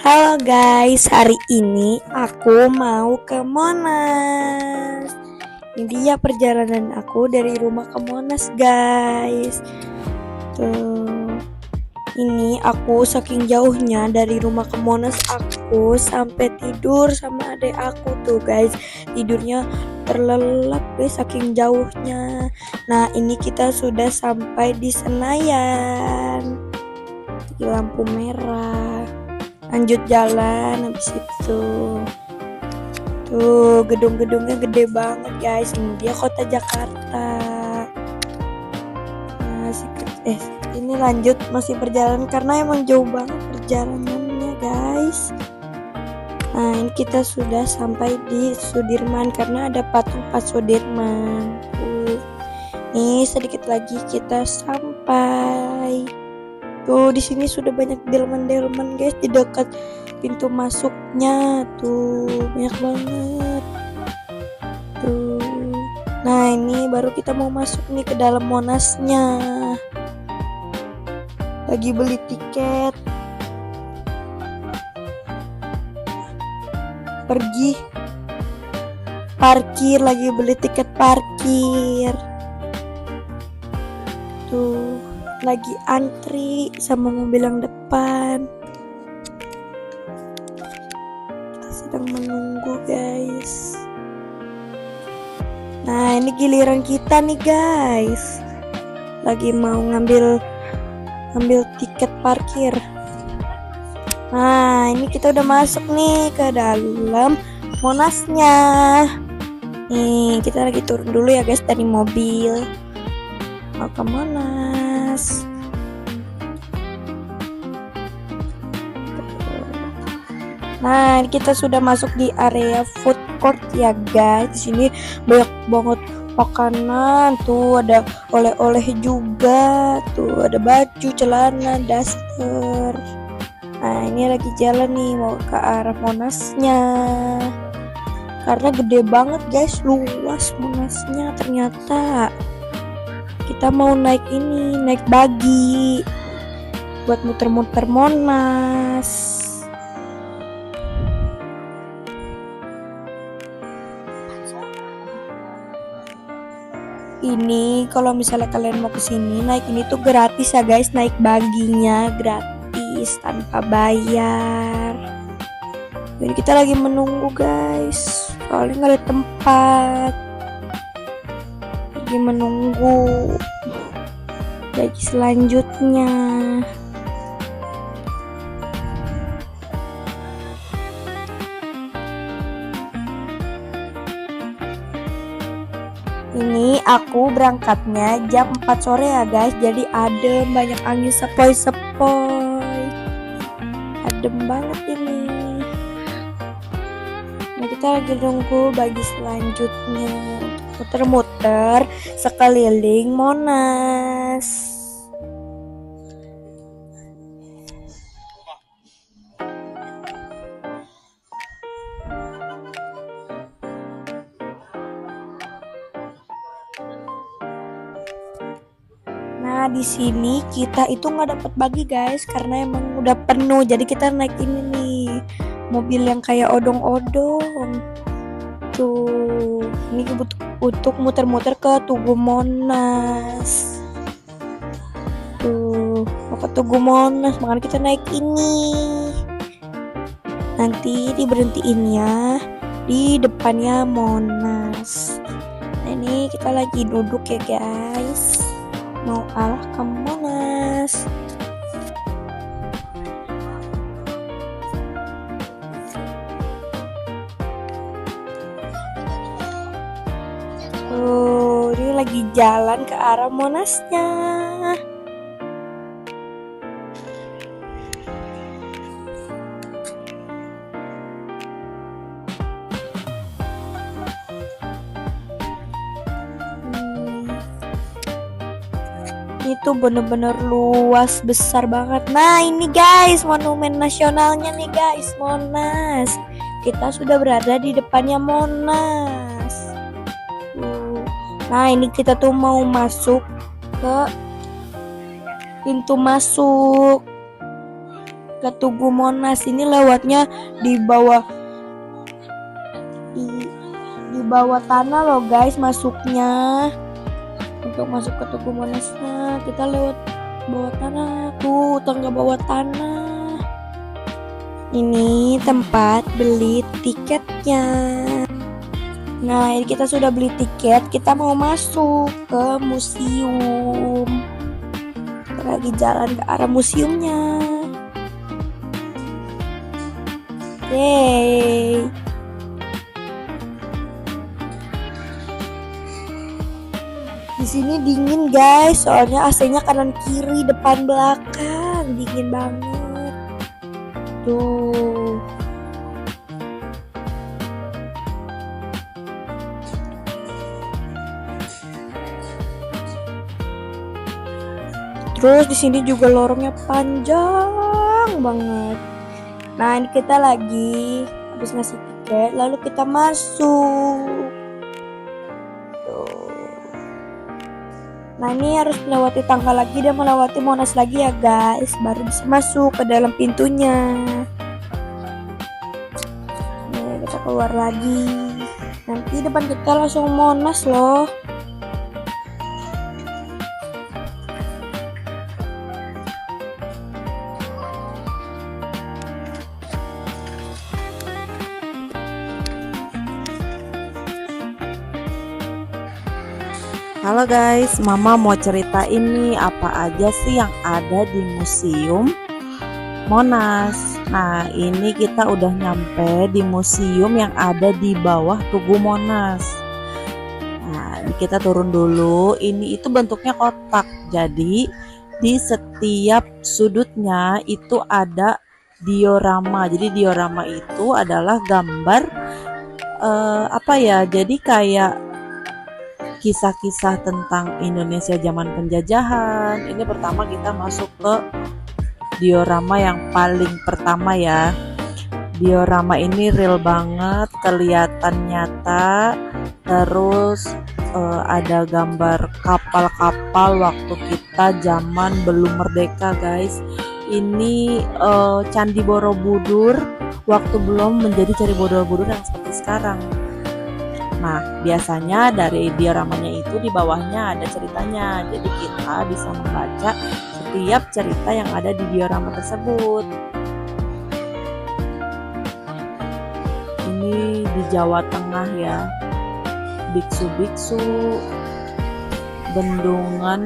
Halo guys, hari ini aku mau ke Monas. Ini dia perjalanan aku dari rumah ke Monas guys. Tuh, ini aku saking jauhnya dari rumah ke Monas, aku sampai tidur sama adek aku tuh guys. Tidurnya terlelap guys saking jauhnya. Nah ini kita sudah sampai di Senayan, di lampu merah. Lanjut jalan, habis itu tuh gedung-gedungnya gede banget guys. Ini dia kota Jakarta. Ini lanjut masih perjalanan karena emang jauh banget perjalanannya guys. Nah ini kita sudah sampai di Sudirman karena ada patung Pak Sudirman. Nih sedikit lagi kita sampai. Tuh di sini sudah banyak delman-delman guys di dekat pintu masuknya. Tuh banyak banget. Tuh. Nah ini baru kita mau masuk nih ke dalam Monasnya. Lagi beli tiket. Pergi parkir, lagi beli tiket parkir. Tuh lagi antri sama mobil yang depan. Kita sedang menunggu guys. Nah ini giliran kita nih guys. Lagi mau ngambil tiket parkir. Nah ini kita udah masuk nih ke dalam Monasnya. Nih kita lagi turun dulu ya guys dari mobil. Mau ke Monas. Nah, kita sudah masuk di area food court ya guys. Di sini banyak banget makanan. Tuh ada oleh-oleh juga. Tuh ada baju, celana, daster. Nah, ini lagi jalan nih mau ke arah Monasnya. Karena gede banget guys, luas Monasnya ternyata. Kita mau naik buggy buat muter-muter Monas. Ini kalau misalnya kalian mau kesini naik ini tuh gratis ya guys, naik buggy-nya gratis tanpa bayar. Jadi kita lagi menunggu guys, soalnya nggak ada tempat. Lagi menunggu bagi selanjutnya. Ini aku berangkatnya jam 4 sore ya guys. Jadi adem, banyak angin sepoi-sepoi. Adem banget ini. Nah kita lagi nunggu bagi selanjutnya untuk muter-muter sekeliling Monas. Nah di sini kita itu nggak dapat bagi guys karena emang udah penuh. Jadi kita naik ini nih mobil yang kayak odong-odong. Tuh ini untuk muter-muter ke Tugu Monas. Tuh mau ke Tugu Monas, makanya kita naik ini. Nanti diberhentiinnya di depannya Monas. Nah ini kita lagi duduk ya guys, mau arah ke Monas. Tuh ini lagi jalan ke arah Monasnya. Itu bener-bener luas, besar banget. Nah ini guys monumen nasionalnya nih guys, Monas. Kita sudah berada di depannya Monas. Nah ini kita tuh mau masuk ke pintu masuk ke Tugu Monas. Ini lewatnya di bawah di bawah tanah loh guys masuknya. Untuk masuk ke Tugu Monasnya kita lewat bawah tanah. Tuh tangga bawah tanah. Ini tempat beli tiketnya. Nah, ini kita sudah beli tiket, kita mau masuk ke museum. Kita lagi jalan ke arah museumnya. Yeay. Di sini dingin guys, soalnya AC-nya kanan kiri, depan belakang, dingin banget. Tuh. Terus di sini juga lorongnya panjang banget. Nah, ini kita lagi habis ngasih tiket, lalu kita masuk. Tuh. Nah, ini harus melewati tangga lagi dan melewati Monas lagi ya guys, baru bisa masuk ke dalam pintunya. Nih, kita keluar lagi. Nanti depan kita langsung Monas loh. Halo guys, Mama mau cerita ini apa aja sih yang ada di Museum Monas. Nah, ini kita udah nyampe di museum yang ada di bawah Tugu Monas. Nah, kita turun dulu. Ini itu bentuknya kotak. Jadi, di setiap sudutnya itu ada diorama. Jadi, diorama itu adalah gambar Jadi kayak kisah-kisah tentang Indonesia zaman penjajahan. Ini pertama kita masuk ke diorama yang paling pertama ya. Diorama ini real banget, kelihatan nyata. Terus ada gambar kapal-kapal waktu kita zaman belum merdeka guys. Ini Candi Borobudur waktu belum menjadi Candi Borobudur yang seperti sekarang. Nah, biasanya dari dioramanya itu di bawahnya ada ceritanya. Jadi kita bisa membaca setiap cerita yang ada di diorama tersebut. Ini di Jawa Tengah ya. Biksu-biksu, Bendungan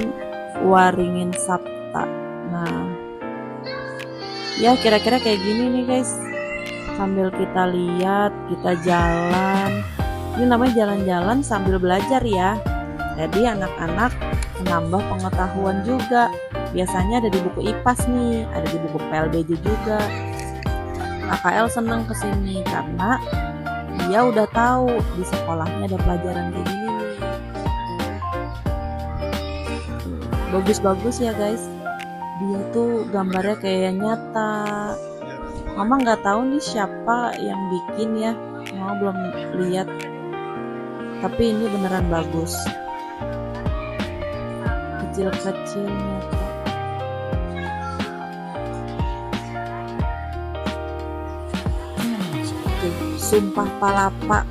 Waringin Sapta. Nah, ya kira-kira kayak gini nih guys. Sambil kita lihat, kita jalan. Ini namanya jalan-jalan sambil belajar ya. Jadi anak-anak menambah pengetahuan juga. Biasanya ada di buku IPAS nih, ada di buku PLBJ juga. AKL senang kesini karena dia udah tahu di sekolahnya ada pelajaran kayak gini nih. Bagus-bagus ya guys. Dia tuh gambarnya kayak nyata. Mama nggak tahu nih siapa yang bikin ya. Mama belum lihat. Tapi ini beneran bagus. Kecil-kecilnya tuh. Sumpah Palapa.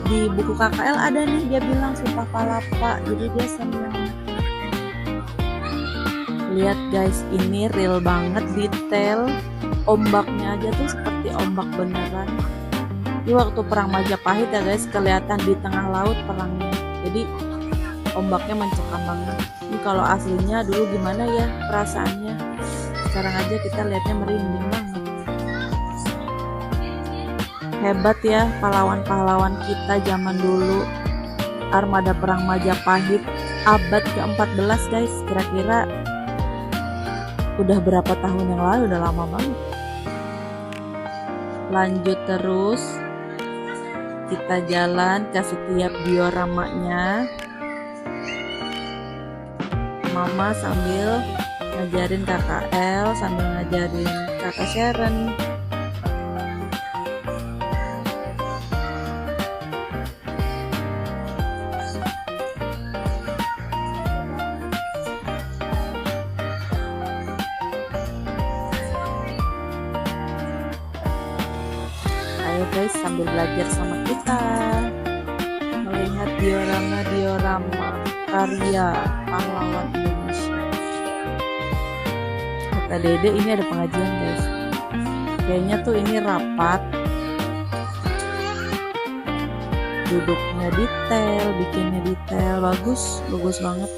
Di buku KKL ada nih, dia bilang Sumpah Palapa. Jadi dia senang. Lihat guys, ini real banget, detail. Ombaknya aja tuh seperti ombak beneran. Ini waktu perang Majapahit ya guys, kelihatan di tengah laut perangnya. Jadi ombaknya mencekam banget. Ini kalau aslinya dulu gimana ya perasaannya. Sekarang aja kita lihatnya merinding banget. Hebat ya pahlawan-pahlawan kita zaman dulu. Armada perang Majapahit abad ke-14 guys. Kira-kira udah berapa tahun yang lalu, udah lama banget. Lanjut terus. Kita jalan ke setiap dioramanya. Mama sambil ngajarin KKL, sambil ngajarin Kakak Sharon. Ayo guys, sambil belajar sama kita melihat diorama karya pahlawan Indonesia. Kata Dede ini ada pengajian guys. Kayaknya tuh ini rapat. Duduknya detail, bikinnya detail, bagus banget.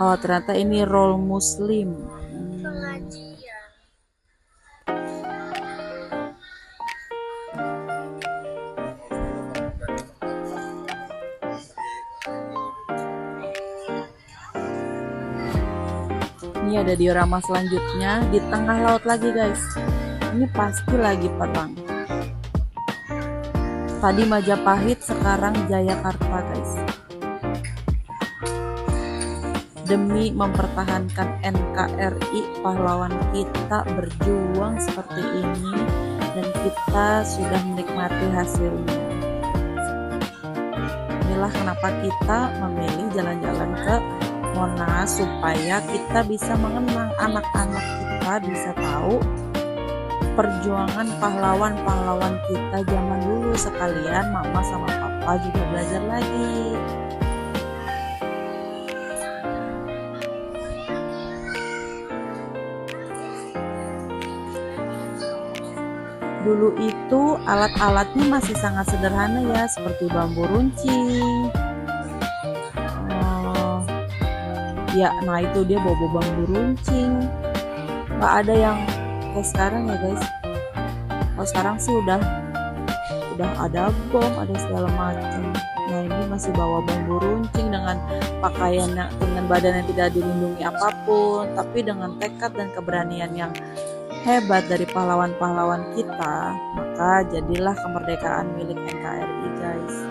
Oh ternyata ini role muslim. Ini ada diorama selanjutnya di tengah laut lagi guys. Ini pasti lagi perang. Tadi Majapahit, sekarang Jayakarta guys. Demi mempertahankan NKRI, pahlawan kita berjuang seperti ini dan kita sudah menikmati hasilnya. Inilah kenapa kita memilih jalan-jalan ke Monas, supaya kita bisa mengenang, anak-anak kita bisa tahu perjuangan pahlawan-pahlawan kita zaman dulu. Sekalian mama sama papa juga belajar lagi. Dulu itu alat-alatnya masih sangat sederhana ya, seperti bambu runcing. Ya, nah itu dia bawa bambu runcing. Nggak ada yang kayak sekarang ya guys. Kalau sekarang sih udah ada bom, ada segala macam. Nah ini masih bawa bambu runcing dengan pakaian dengan badan yang tidak dilindungi apapun, tapi dengan tekad dan keberanian yang hebat dari pahlawan-pahlawan kita, maka jadilah kemerdekaan milik NKRI guys.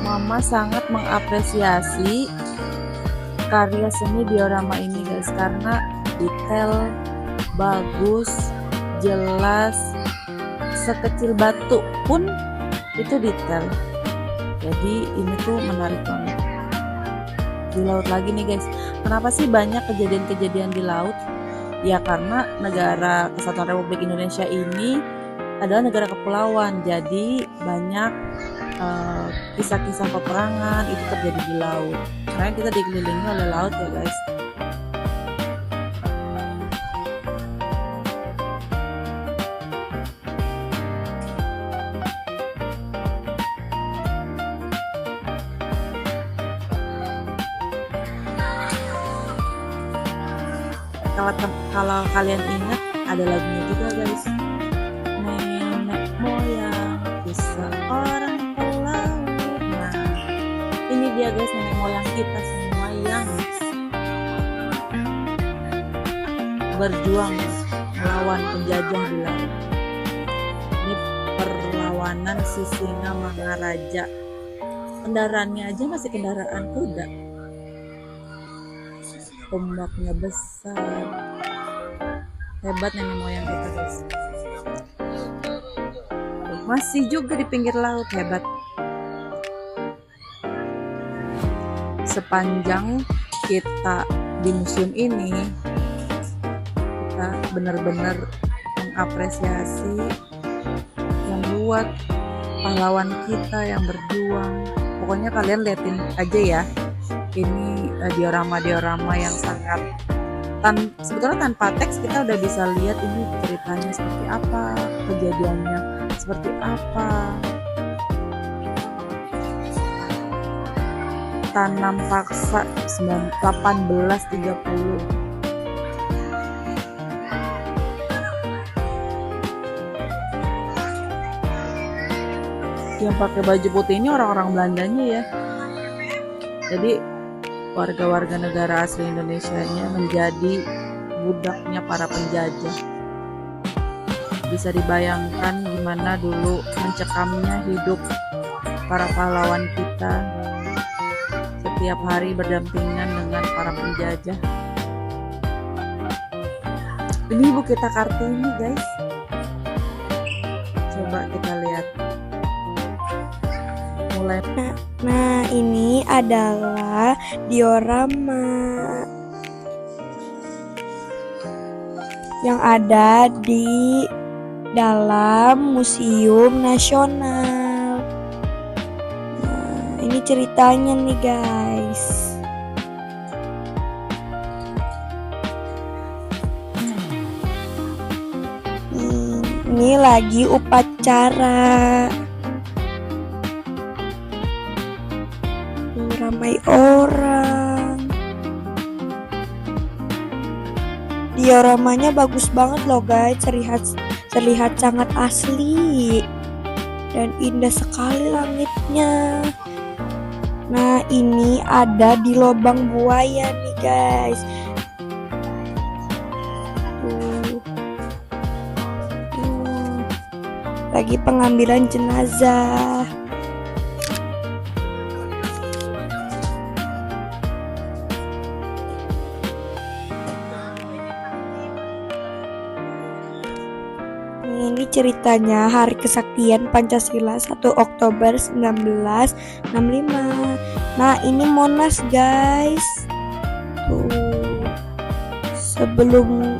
Mama sangat mengapresiasi karya seni diorama ini guys, karena detail, bagus, jelas, sekecil batu pun itu detail. Jadi ini tuh menarik banget. Di laut lagi nih guys. Kenapa sih banyak kejadian-kejadian di laut? Ya karena negara Kesatuan Republik Indonesia ini adalah negara kepulauan, jadi banyak kisah-kisah peperangan itu terjadi di laut. Karena kita dikelilingi oleh laut ya guys. Kalau kalian ingat, ada lagunya juga guys. Nenek moyang seorang pelaut. Nah, ini dia guys, nenek moyang kita semua yang berjuang melawan penjajah di laut. Ini perlawanan Sisingamangaraja. Kendaraannya aja masih kendaraan kuda. Ombaknya besar. Hebat nenek moyang kita guys. Masih juga di pinggir laut, hebat. Sepanjang kita di museum ini, kita benar-benar mengapresiasi yang buat pahlawan kita yang berjuang. Pokoknya kalian liatin aja ya. Ini diorama-diorama yang sangat sebetulnya tanpa teks kita udah bisa lihat ini ceritanya seperti apa, kejadiannya seperti apa. Tanam paksa 1830. Yang pakai baju putih ini orang-orang Belandanya ya. Jadi warga-warga negara asli Indonesianya menjadi budaknya para penjajah. Bisa dibayangkan gimana dulu mencekamnya hidup para pahlawan kita, setiap hari berdampingan dengan para penjajah. Ini Ibu kita Kartini guys, coba kita lihat mulai. Nah, ini adalah diorama yang ada di dalam Museum Nasional. Nah, ini ceritanya nih guys. Ini lagi upacara. Ramai orang. Dioramanya bagus banget loh guys, terlihat sangat asli dan indah sekali langitnya. Nah, ini ada di lubang buaya nih guys. Lagi pengambilan jenazah. Ini ceritanya Hari Kesaktian Pancasila 1 Oktober 1965. Nah, ini Monas guys. Tuh. Sebelum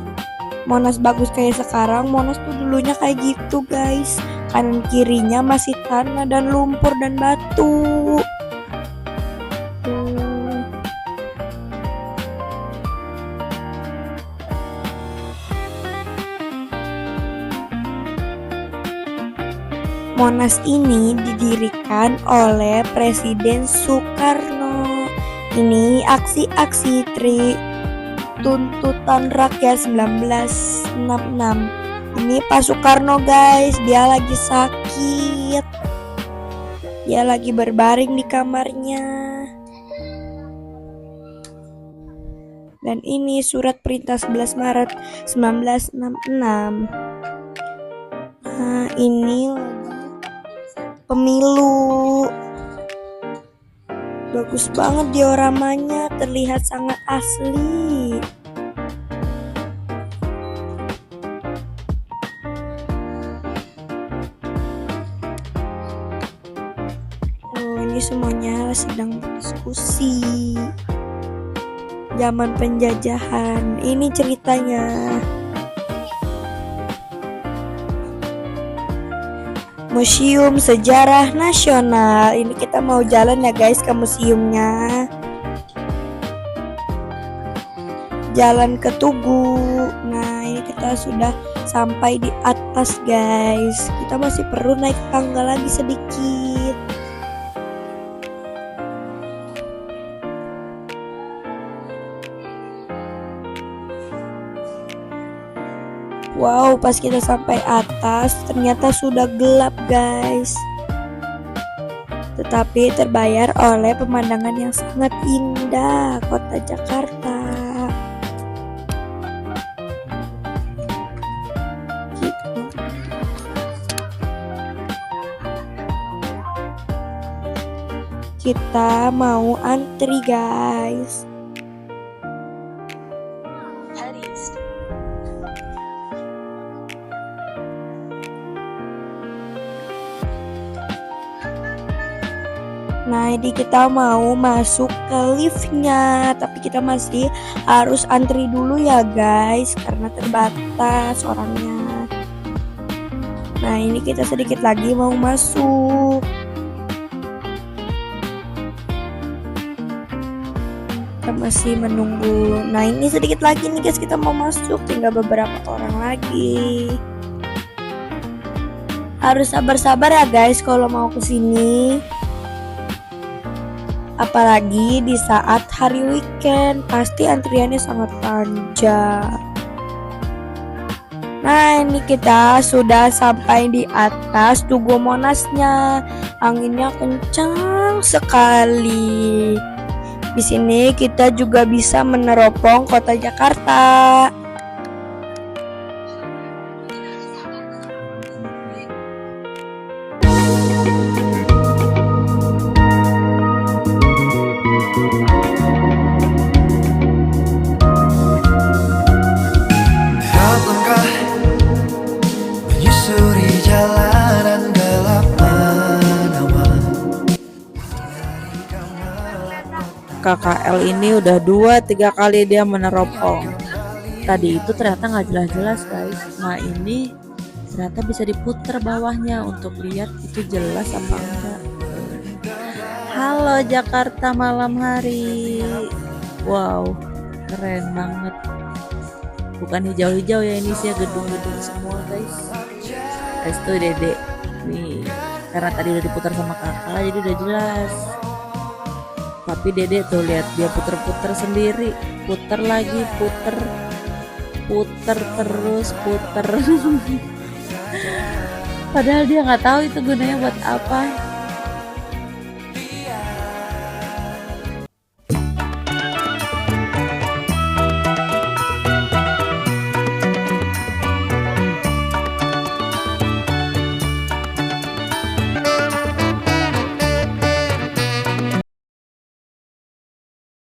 Monas bagus kayak sekarang, Monas tuh dulunya kayak gitu guys. Kanan kirinya masih tanah dan lumpur dan batu. Monas ini didirikan oleh Presiden Soekarno. Ini aksi-aksi tuntutan rakyat 1966. Ini Pak Soekarno guys, dia lagi sakit. Dia lagi berbaring di kamarnya. Dan ini surat perintah 11 Maret 1966. Nah, ini pemilu. Bagus banget dioramanya, terlihat sangat asli. Oh, ini semuanya sedang berdiskusi. Zaman penjajahan. Ini ceritanya. Museum Sejarah Nasional. Ini kita mau jalan ya guys ke museumnya. Jalan ke Tugu. Nah, ini kita sudah sampai di atas guys. Kita masih perlu naik tangga lagi sedikit. Wow, pas kita sampai atas ternyata sudah gelap guys. Tetapi terbayar oleh pemandangan yang sangat indah kota Jakarta. Kita mau antri guys. Nah, ini kita mau masuk ke liftnya, tapi kita masih harus antri dulu ya guys, karena terbatas orangnya. Nah, ini kita sedikit lagi mau masuk. Kita masih menunggu. Nah, ini sedikit lagi nih guys, kita mau masuk, tinggal beberapa orang lagi. Harus sabar-sabar ya guys kalau mau kesini. Apalagi di saat hari weekend, pasti antriannya sangat panjang. Nah, ini kita sudah sampai di atas Tugu Monasnya. Anginnya kencang sekali. Di sini kita juga bisa meneropong kota Jakarta. KKL ini udah 2-3 kali dia meneropong. Tadi itu ternyata nggak jelas-jelas guys. Nah ini ternyata bisa diputer bawahnya untuk lihat itu jelas apa enggak. Halo Jakarta malam hari. Wow, keren banget. Bukan hijau-hijau ya, ini sih gedung-gedung semua guys. Guys tuh Dede nih, karena tadi udah diputar sama kakak jadi udah jelas. Tapi Dede tuh lihat dia puter-puter sendiri, puter lagi, puter terus puter. Padahal dia nggak tahu itu gunanya buat apa.